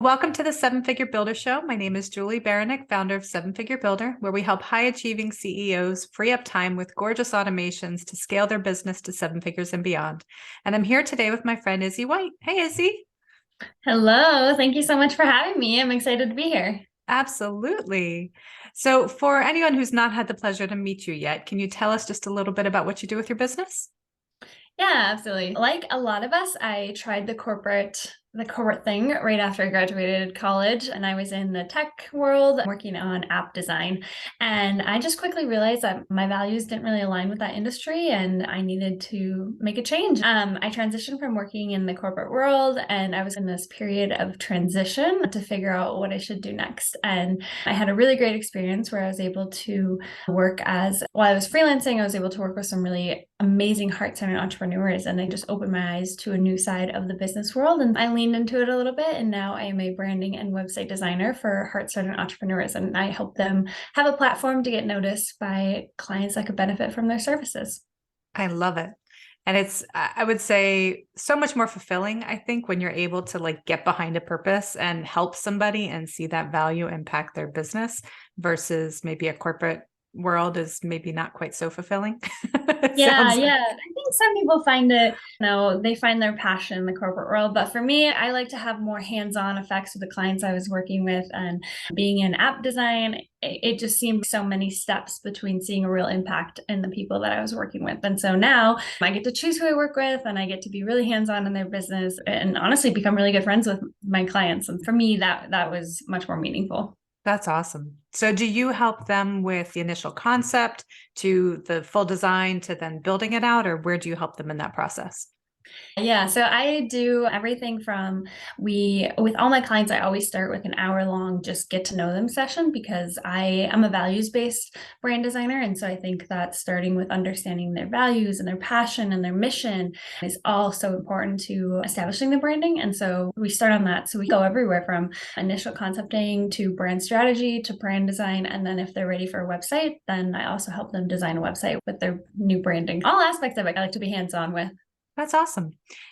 Welcome to the Seven Figure Builder Show. My name is Julie Baranek, founder of Seven Figure Builder, where we help high achieving CEOs free up time with gorgeous automations to scale their business to seven figures and beyond. And I'm here today with my friend Izzy Waite. Hey, Izzy. Hello, thank you so much for having me. I'm excited to be here. Absolutely. So, for anyone who's not had the pleasure to meet you yet, can you tell us just a little bit about what you do with your business? Yeah, absolutely. Like a lot of us, I tried the corporate thing right after I graduated college, and I was in the tech world working on app design. And I just quickly realized that my values didn't really align with that industry and I needed to make a change. I transitioned from working in the corporate world, and I was in this period of transition to figure out what I should do next. And I had a really great experience where I was able to work while I was freelancing, I was able to work with some really amazing heart-centered entrepreneurs, and they just opened my eyes to a new side of the business world. And I leaned into it a little bit, and now I am a branding and website designer for heart-centered entrepreneurs, and I help them have a platform to get noticed by clients that could benefit from their services. I love it. And it's, I would say, so much more fulfilling, I think, when you're able to like get behind a purpose and help somebody and see that value impact their business versus maybe a corporate world is maybe not quite so fulfilling. It Yeah, sounds yeah. I think some people find they find their passion in the corporate world. But for me, I like to have more hands-on effects with the clients I was working with. And being in app design, it just seemed so many steps between seeing a real impact in the people that I was working with. And so now I get to choose who I work with, and I get to be really hands-on in their business and honestly become really good friends with my clients. And for me, that was much more meaningful. That's awesome. So do you help them with the initial concept to the full design to then building it out, or where do you help them in that process? Yeah, so I do everything from with all my clients, I always start with an hour long just get to know them session because I am a values-based brand designer. And so I think that starting with understanding their values and their passion and their mission is all so important to establishing the branding. And so we start on that. So we go everywhere from initial concepting to brand strategy to brand design. And then if they're ready for a website, then I also help them design a website with their new branding. All aspects of it I like to be hands-on with. That's awesome.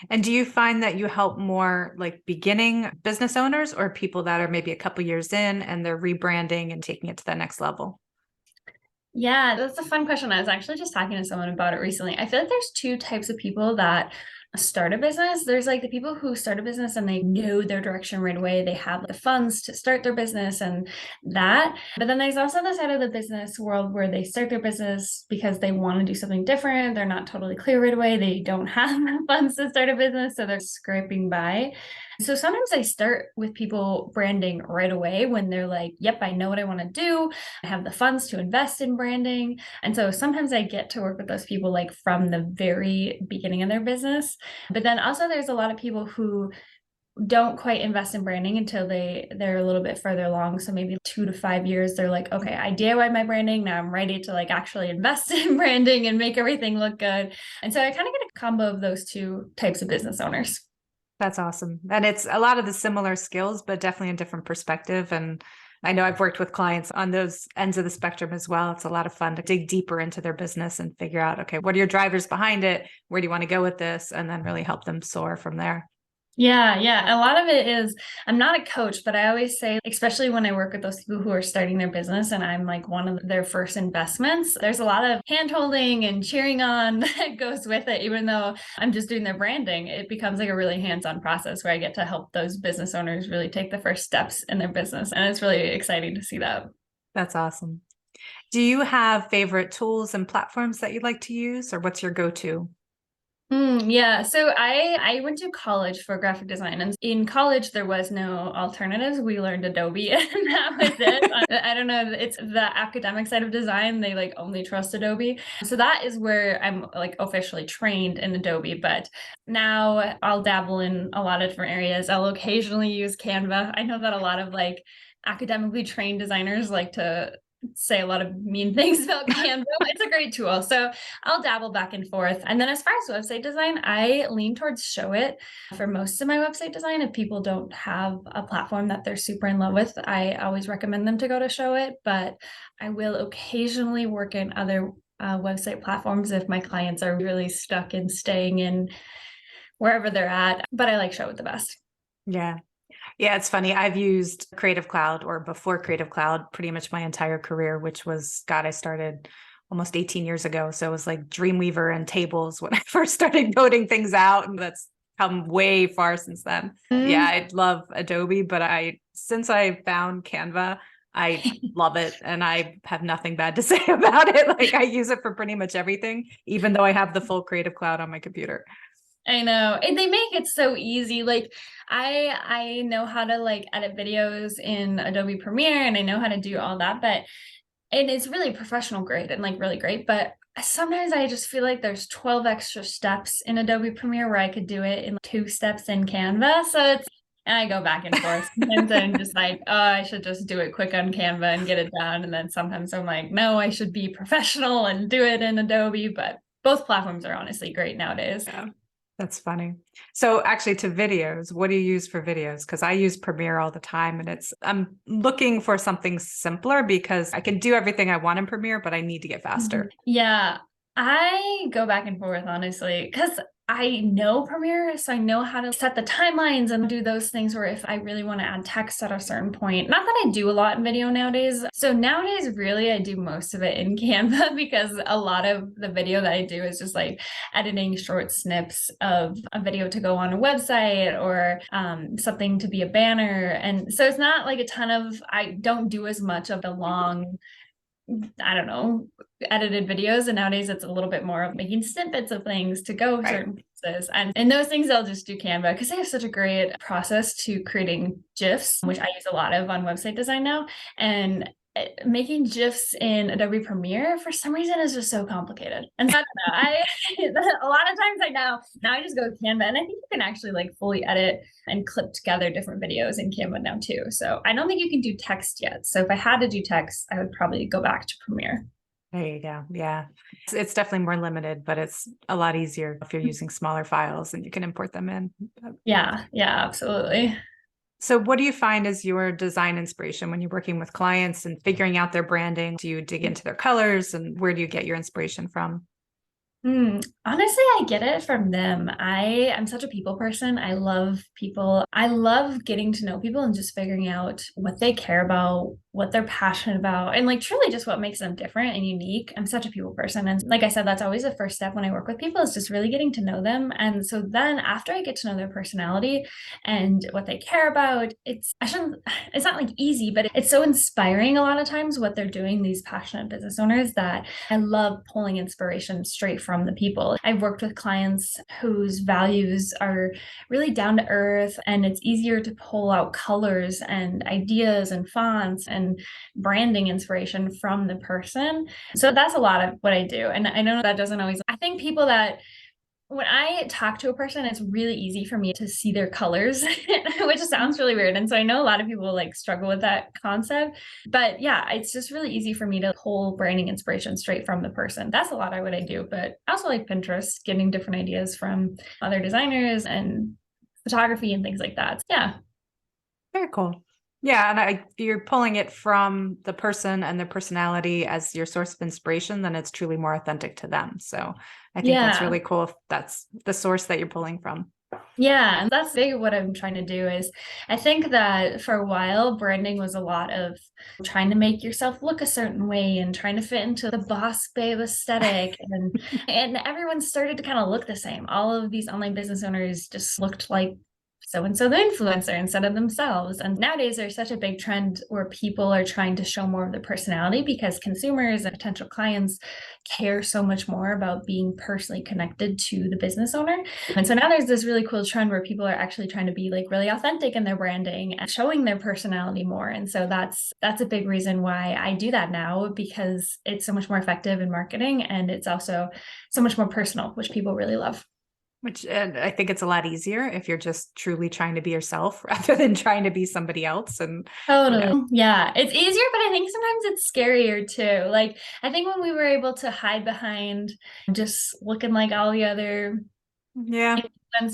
And do you find that you help more like beginning business owners or people that are maybe a couple years in and they're rebranding and taking it to the next level? Yeah, that's a fun question. I was actually just talking to someone about it recently. I feel like there's two types of people that start a business. There's like the people who start a business and they know their direction right away. They have the funds to start their business and that. But then there's also the side of the business world where they start their business because they want to do something different. They're not totally clear right away. They don't have the funds to start a business, so they're scraping by. So sometimes I start with people branding right away when they're like, yep, I know what I want to do. I have the funds to invest in branding. And so sometimes I get to work with those people like from the very beginning of their business. But then also there's a lot of people who don't quite invest in branding until they're a little bit further along. So maybe 2 to 5 years, they're like, okay, I DIY my branding. Now I'm ready to like actually invest in branding and make everything look good. And so I kind of get a combo of those two types of business owners. That's awesome. And it's a lot of the similar skills, but definitely a different perspective. And I know I've worked with clients on those ends of the spectrum as well. It's a lot of fun to dig deeper into their business and figure out, okay, what are your drivers behind it? Where do you want to go with this? And then really help them soar from there. Yeah, yeah. A lot of it is, I'm not a coach, but I always say, especially when I work with those people who are starting their business and I'm like one of their first investments, there's a lot of hand holding and cheering on that goes with it. Even though I'm just doing their branding, it becomes like a really hands-on process where I get to help those business owners really take the first steps in their business. And it's really exciting to see that. That's awesome. Do you have favorite tools and platforms that you like to use, or what's your go-to? Yeah, so I went to college for graphic design, and in college there was no alternatives. We learned Adobe, and that was it. I don't know, it's the academic side of design. They like only trust Adobe, so that is where I'm like officially trained in Adobe. But now I'll dabble in a lot of different areas. I'll occasionally use Canva. I know that a lot of like academically trained designers like to say a lot of mean things about Canva. It's a great tool. So I'll dabble back and forth. And then as far as website design, I lean towards Show It for most of my website design. If people don't have a platform that they're super in love with, I always recommend them to go to Show It. But I will occasionally work in other website platforms if my clients are really stuck in staying in wherever they're at. But I like Show It the best. Yeah. Yeah, it's funny. I've used Creative Cloud or before Creative Cloud pretty much my entire career, which was, God, I started almost 18 years ago. So it was like Dreamweaver and tables when I first started coding things out. And that's come way far since then. Yeah, Mm. I love Adobe, but since I found Canva, I love it. And I have nothing bad to say about it. Like I use it for pretty much everything, even though I have the full Creative Cloud on my computer. I know. And they make it so easy. Like I know how to like edit videos in Adobe Premiere and I know how to do all that, but and it's really professional grade and like really great. But sometimes I just feel like there's 12 extra steps in Adobe Premiere where I could do it in 2 steps in Canva. So it's and I go back and forth. Sometimes I'm just like, oh, I should just do it quick on Canva and get it done. And then sometimes I'm like, no, I should be professional and do it in Adobe. But both platforms are honestly great nowadays. Yeah. That's funny. So actually to videos, what do you use for videos? Because I use Premiere all the time and I'm looking for something simpler because I can do everything I want in Premiere, but I need to get faster. Yeah, I go back and forth honestly because I know Premiere, so I know how to set the timelines and do those things where if I really want to add text at a certain point, not that I do a lot in video nowadays. So nowadays, really, I do most of it in Canva because a lot of the video that I do is just like editing short snips of a video to go on a website or something to be a banner. And so it's not like a ton of, I don't do as much of the long I don't know, edited videos. And nowadays it's a little bit more of making snippets of things to go Right. certain places. And those things I'll just do Canva because they have such a great process to creating GIFs, which I use a lot of on website design now. And making GIFs in Adobe Premiere for some reason is just so complicated. And so I don't know, a lot of times now I just go with Canva and I think you can actually like fully edit and clip together different videos in Canva now too. So I don't think you can do text yet. So if I had to do text, I would probably go back to Premiere. There you go. Yeah. It's definitely more limited, but it's a lot easier if you're using smaller files and you can import them in. Yeah, absolutely. So what do you find is your design inspiration when you're working with clients and figuring out their branding? Do you dig into their colors and where do you get your inspiration from? Honestly, I get it from them. I'm such a people person. I love people. I love getting to know people and just figuring out what they care about, what they're passionate about, and like truly just what makes them different and unique. I'm such a people person. And like I said, that's always the first step when I work with people is just really getting to know them. And so then after I get to know their personality and what they care about, it's not like easy, but it's so inspiring a lot of times what they're doing, these passionate business owners, that I love pulling inspiration straight from the people. I've worked with clients whose values are really down to earth, and it's easier to pull out colors and ideas and fonts and branding inspiration from the person. So that's a lot of what I do. And I know that doesn't always, I think people that when I talk to a person, it's really easy for me to see their colors, which sounds really weird. And so I know a lot of people like struggle with that concept. But yeah, it's just really easy for me to pull branding inspiration straight from the person. That's a lot of what I do. But I also like Pinterest, getting different ideas from other designers and photography and things like that. Yeah. Very cool. Yeah, and you're pulling it from the person and their personality as your source of inspiration, then it's truly more authentic to them. So I think that's Yeah. really cool if that's the source that you're pulling from. Yeah, and that's big what I'm trying to do is I think that for a while branding was a lot of trying to make yourself look a certain way and trying to fit into the boss babe aesthetic and everyone started to kind of look the same. All of these online business owners just looked like so and so the influencer instead of themselves. And nowadays there's such a big trend where people are trying to show more of their personality because consumers and potential clients care so much more about being personally connected to the business owner. And so now there's this really cool trend where people are actually trying to be like really authentic in their branding and showing their personality more. And so that's a big reason why I do that now because it's so much more effective in marketing and it's also so much more personal, which people really love. Which and I think it's a lot easier if you're just truly trying to be yourself rather than trying to be somebody else. And, Totally. Yeah. It's easier, but I think sometimes it's scarier too. Like, I think when we were able to hide behind just looking like all the other yeah,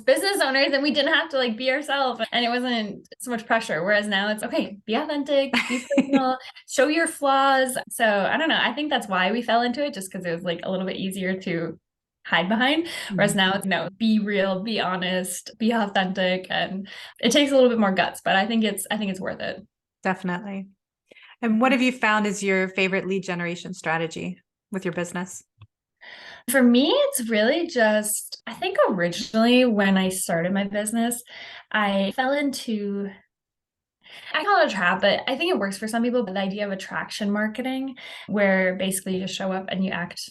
business owners, and we didn't have to like be ourselves and it wasn't so much pressure. Whereas now it's okay, be authentic, be personal, show your flaws. So I don't know. I think that's why we fell into it, just because it was like a little bit easier to hide behind. Whereas Mhm. now it's no, be real, be honest, be authentic. And it takes a little bit more guts, but I think it's worth it. Definitely. And what have you found is your favorite lead generation strategy with your business? For me, it's really just, I think originally when I started my business, I fell into, I call it a trap, but I think it works for some people. But the idea of attraction marketing, where basically you just show up and you act,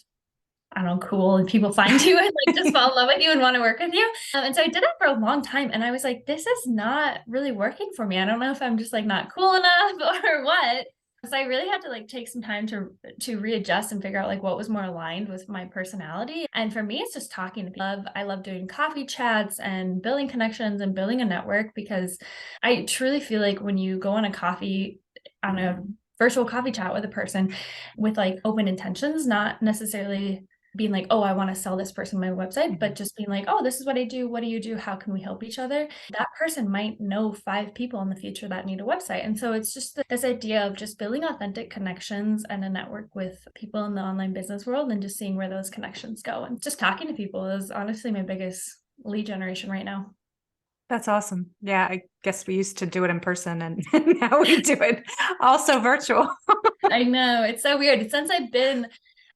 I don't know, cool, and people find you and like just fall in love with you and want to work with you. And so I did that for a long time. And I was like, this is not really working for me. I don't know if I'm just like not cool enough or what. So I really had to like take some time to readjust and figure out like what was more aligned with my personality. And for me, it's just talking to people. I love doing coffee chats and building connections and building a network, because I truly feel like when you go on a virtual coffee chat with a person with like open intentions, not necessarily being like, oh, I want to sell this person my website, but just being like, oh, this is what I do. What do you do? How can we help each other? That person might know 5 people in the future that need a website. And so it's just this idea of just building authentic connections and a network with people in the online business world and just seeing where those connections go. And just talking to people is honestly my biggest lead generation right now. That's awesome. Yeah, I guess we used to do it in person and now we do it also virtual. I know, it's so weird.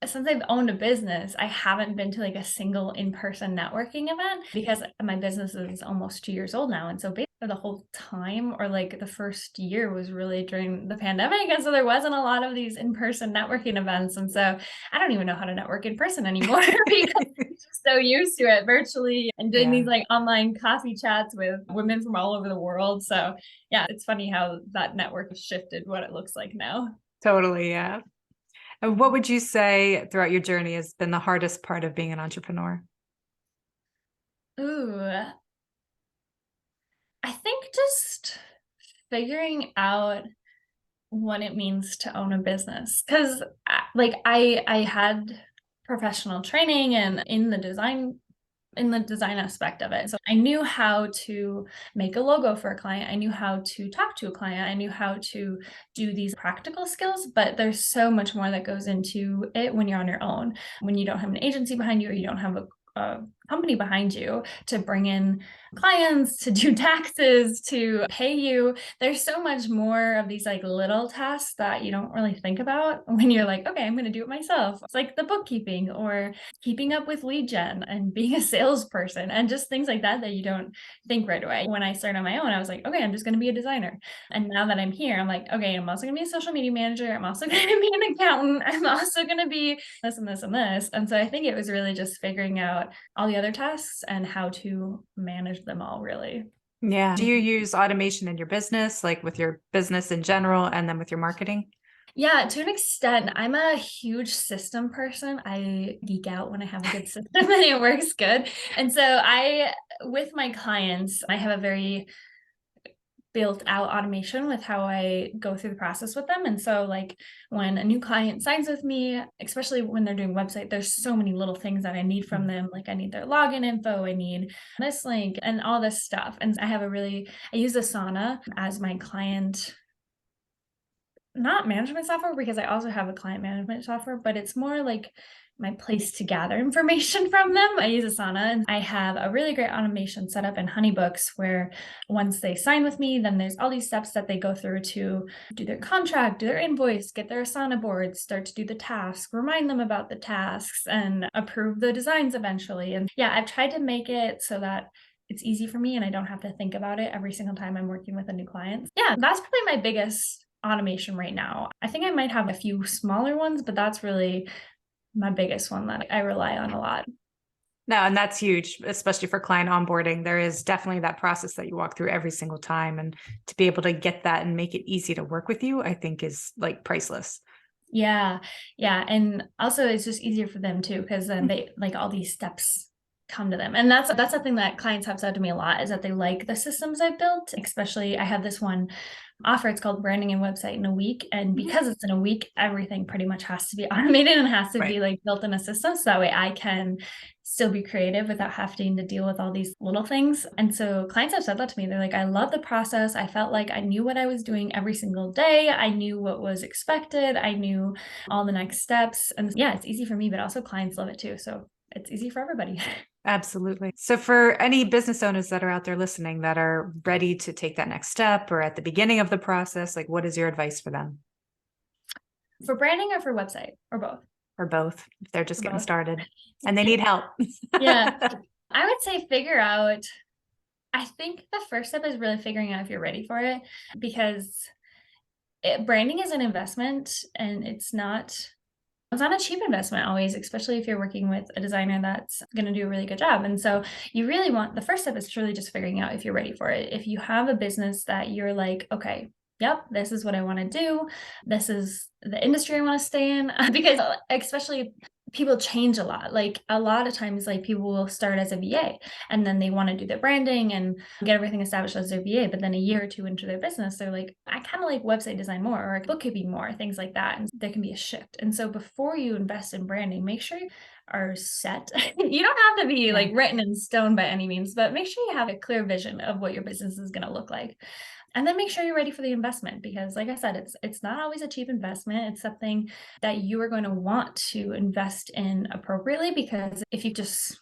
Since I've owned a business, I haven't been to like a single in-person networking event, because my business is almost 2 years old now. And so basically the whole time, or like the first year, was really during the pandemic. And so there wasn't a lot of these in-person networking events. And so I don't even know how to network in person anymore because I'm just so used to it virtually and doing Yeah, these like online coffee chats with women from all over the world. So yeah, it's funny how that network has shifted what it looks like now. totally. Yeah. And what would you say throughout your journey has been the hardest part of being an entrepreneur? Ooh, I think just figuring out what it means to own a business, because like I had professional training and in the design aspect of it. So I knew how to make a logo for a client. I knew how to talk to a client. I knew how to do these practical skills, but there's so much more that goes into it when you're on your own, when you don't have an agency behind you, or you don't have a company behind you to bring in clients, to do taxes, to pay you. There's so much more of these like little tasks that you don't really think about when you're like, okay, I'm going to do it myself. It's like the bookkeeping or keeping up with lead gen and being a salesperson and just things like that that you don't think right away. When I started on my own, I was like, okay, I'm just going to be a designer. And now that I'm here, I'm like, okay, I'm also going to be a social media manager. I'm also going to be an accountant. I'm also going to be this and this and this. And so I think it was really just figuring out all the other tasks and how to manage them all, really. Yeah. Do you use automation in your business, like with your business in general and then with your marketing? Yeah, to an extent. I'm a huge system person. I geek out when I have a good system and it works good. And so with my clients, I have a very built out automation with how I go through the process with them. And so like when a new client signs with me, especially when they're doing website, there's so many little things that I need from them. Like I need their login info, I need this link and all this stuff. And I use Asana as my client, not management software, because I also have a client management software, but it's more like my place to gather information from them. I use Asana, and I have a really great automation set up in Honeybooks where once they sign with me, then there's all these steps that they go through to do their contract, do their invoice, get their Asana board, start to do the task, remind them about the tasks, and approve the designs eventually. And yeah, I've tried to make it so that it's easy for me and I don't have to think about it every single time I'm working with a new client. Yeah, that's probably my biggest automation right now. I think I might have a few smaller ones, but that's really my biggest one that I rely on a lot. No, and that's huge, especially for client onboarding. There is definitely that process that you walk through every single time. And to be able to get that and make it easy to work with you, I think is like priceless. Yeah. Yeah. And also it's just easier for them too, because then they like all these steps come to them. And that's something that clients have said to me a lot, is that they like the systems I've built. Especially I have this one offer, it's called branding and website in a week. And because it's in a week, everything pretty much has to be automated and has to Right. be like built in a system. So that way I can still be creative without having to deal with all these little things. And so clients have said that to me. They're like, I love the process. I felt like I knew what I was doing every single day. I knew what was expected. I knew all the next steps. And yeah, it's easy for me, but also clients love it too. So it's easy for everybody. Absolutely. So for any business owners that are out there listening that are ready to take that next step or at the beginning of the process, like what is your advice for them? For branding or for website or both? Or both, if they're just For getting both. started and they need help. Yeah. I would say figure out, I think the first step is really figuring out if you're ready for it, because branding is an investment, and it's not a cheap investment always, especially if you're working with a designer that's going to do a really good job. And so you really want, the first step is truly just figuring out if you're ready for it. If you have a business that you're like, okay, yep, this is what I want to do. This is the industry I want to stay in. Because especially people change a lot. Like a lot of times, like people will start as a VA and then they want to do their branding and get everything established as their VA. But then a year or two into their business, they're like, I kind of like website design more, or bookkeeping more, things like that. And there can be a shift. And so before you invest in branding, make sure you are set. You don't have to be like written in stone by any means, but make sure you have a clear vision of what your business is going to look like. And then make sure you're ready for the investment, because like I said, it's not always a cheap investment. It's something that you are going to want to invest in appropriately, because if you just,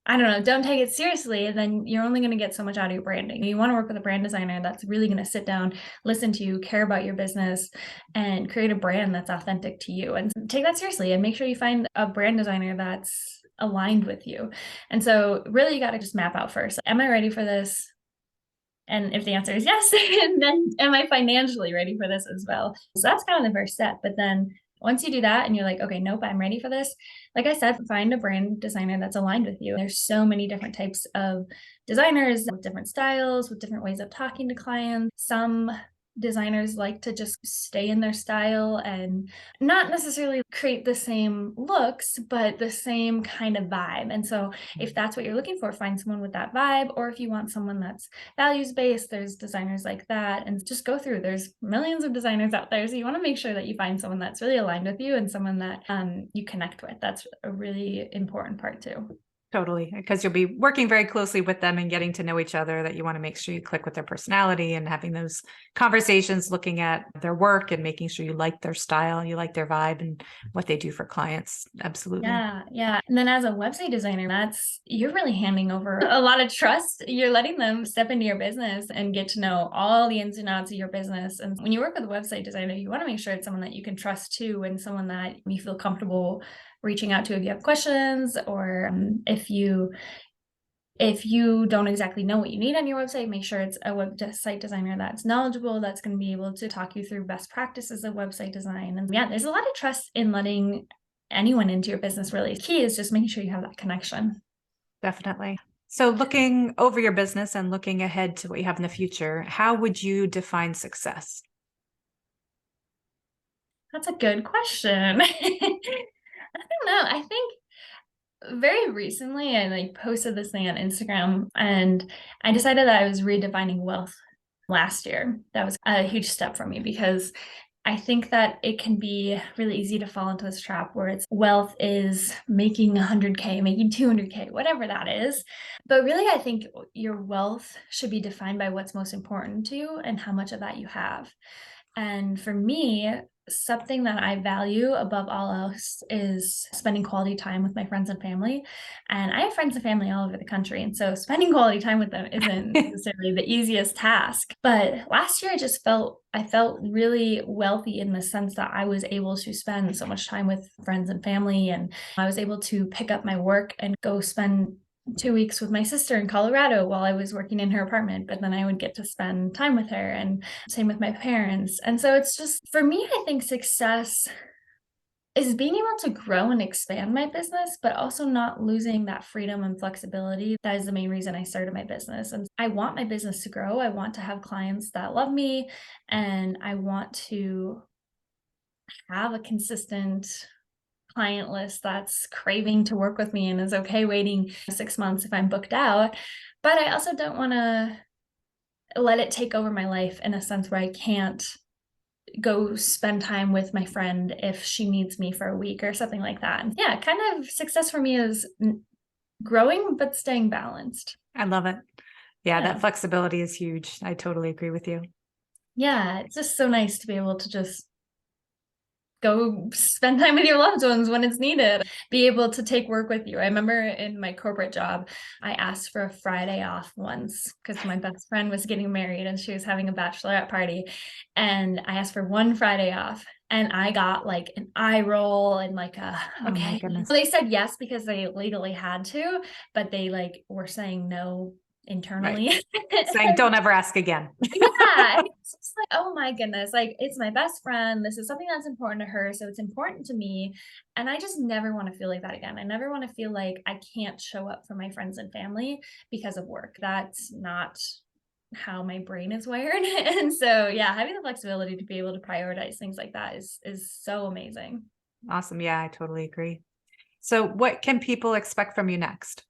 I don't know, don't take it seriously, then you're only going to get so much out of your branding. You want to work with a brand designer that's really going to sit down, listen to you, care about your business, and create a brand that's authentic to you. And take that seriously and make sure you find a brand designer that's aligned with you. And so really you got to just map out first. Am I ready for this? And if the answer is yes, then am I financially ready for this as well? So that's kind of the first step. But then once you do that and you're like, okay, nope, I'm ready for this. Like I said, find a brand designer that's aligned with you. There's so many different types of designers with different styles, with different ways of talking to clients. Some designers like to just stay in their style and not necessarily create the same looks, but the same kind of vibe. And so if that's what you're looking for, find someone with that vibe. Or if you want someone that's values based, there's designers like that. And just go through, there's millions of designers out there. So you want to make sure that you find someone that's really aligned with you and someone that you connect with. That's a really important part too. Totally. Because you'll be working very closely with them and getting to know each other, that you want to make sure you click with their personality and having those conversations, looking at their work and making sure you like their style, you like their vibe and what they do for clients. Absolutely. Yeah. Yeah. And then as a website designer, you're really handing over a lot of trust. You're letting them step into your business and get to know all the ins and outs of your business. And when you work with a website designer, you want to make sure it's someone that you can trust too, and someone that you feel comfortable reaching out to if you have questions, or if you don't exactly know what you need on your website, make sure it's a website designer that's knowledgeable, that's going to be able to talk you through best practices of website design. And yeah, there's a lot of trust in letting anyone into your business. Really, key is just making sure you have that connection. Definitely. So looking over your business and looking ahead to what you have in the future, how would you define success? That's a good question. I don't know. I think very recently I like posted this thing on Instagram, and I decided that I was redefining wealth last year. That was a huge step for me, because I think that it can be really easy to fall into this trap where it's wealth is making 100K, making 200K, whatever that is. But really, I think your wealth should be defined by what's most important to you and how much of that you have. And for me, something that I value above all else is spending quality time with my friends and family. And I have friends and family all over the country. And so spending quality time with them isn't necessarily the easiest task. But last year I felt really wealthy in the sense that I was able to spend so much time with friends and family. And I was able to pick up my work and go spend 2 weeks with my sister in Colorado while I was working in her apartment, but then I would get to spend time with her, and same with my parents. And so it's just, for me, I think success is being able to grow and expand my business, but also not losing that freedom and flexibility. That is the main reason I started my business. And I want my business to grow. I want to have clients that love me, and I want to have a consistent client list that's craving to work with me and is okay waiting 6 months if I'm booked out. But I also don't want to let it take over my life in a sense where I can't go spend time with my friend if she needs me for a week or something like that. And yeah, kind of success for me is growing, but staying balanced. I love it. Yeah, that flexibility is huge. I totally agree with you. Yeah, it's just so nice to be able to just go spend time with your loved ones when it's needed. Be able to take work with you. I remember in my corporate job, I asked for a Friday off once because my best friend was getting married and she was having a bachelorette party. And I asked for one Friday off. And I got like an eye roll and like Oh my okay. goodness. They said yes because they legally had to, but they like were saying no internally. Right. Saying, don't ever ask again. Yeah. It's just like, oh my goodness. Like, it's my best friend. This is something that's important to her. So it's important to me. And I just never want to feel like that again. I never want to feel like I can't show up for my friends and family because of work. That's not how my brain is wired. And so yeah, having the flexibility to be able to prioritize things like that is so amazing. Awesome. Yeah, I totally agree. So what can people expect from you next?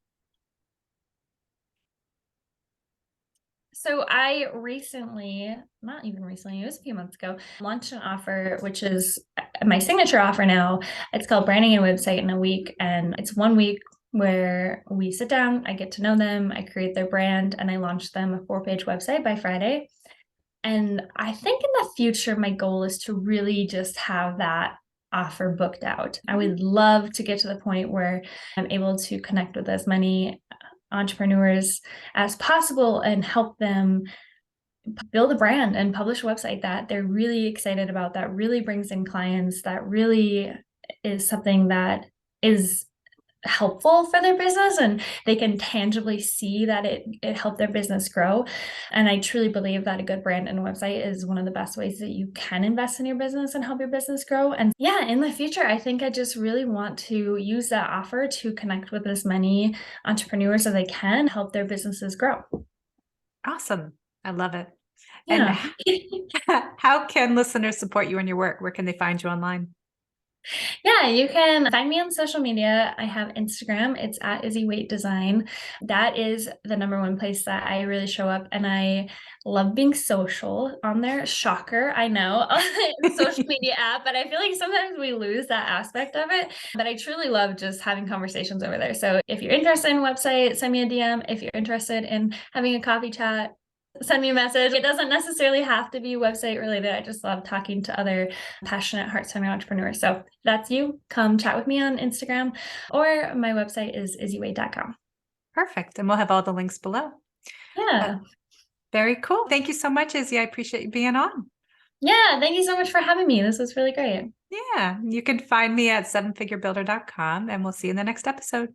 So I recently, not even recently, it was a few months ago, launched an offer, which is my signature offer now. It's called Branding and Website in a Week. And it's 1 week where we sit down, I get to know them, I create their brand, and I launch them a 4-page website by Friday. And I think in the future, my goal is to really just have that offer booked out. I would love to get to the point where I'm able to connect with as many entrepreneurs as possible and help them build a brand and publish a website that they're really excited about, that really brings in clients, that really is something that is helpful for their business and they can tangibly see that it helped their business grow. And I truly believe that a good brand and website is one of the best ways that you can invest in your business and help your business grow. And yeah, in the future, I think I just really want to use that offer to connect with as many entrepreneurs as I can, help their businesses grow. Awesome. I love it. And Yeah. how can listeners support you in your work? Where can they find you online? Yeah, you can find me on social media. I have Instagram. It's at Izzy Waite Design. That is the number one place that I really show up, and I love being social on there. Shocker, I know, social media app, but I feel like sometimes we lose that aspect of it. But I truly love just having conversations over there. So if you're interested in a website, send me a DM. If you're interested in having a coffee chat, send me a message. It doesn't necessarily have to be website related. I just love talking to other passionate, heart-centered entrepreneurs. So if that's you, come chat with me on Instagram, or my website is izzywaite.com. Perfect. And we'll have all the links below. Yeah. Very cool. Thank you so much, Izzy. I appreciate you being on. Yeah. Thank you so much for having me. This was really great. Yeah. You can find me at sevenfigurebuilder.com and we'll see you in the next episode.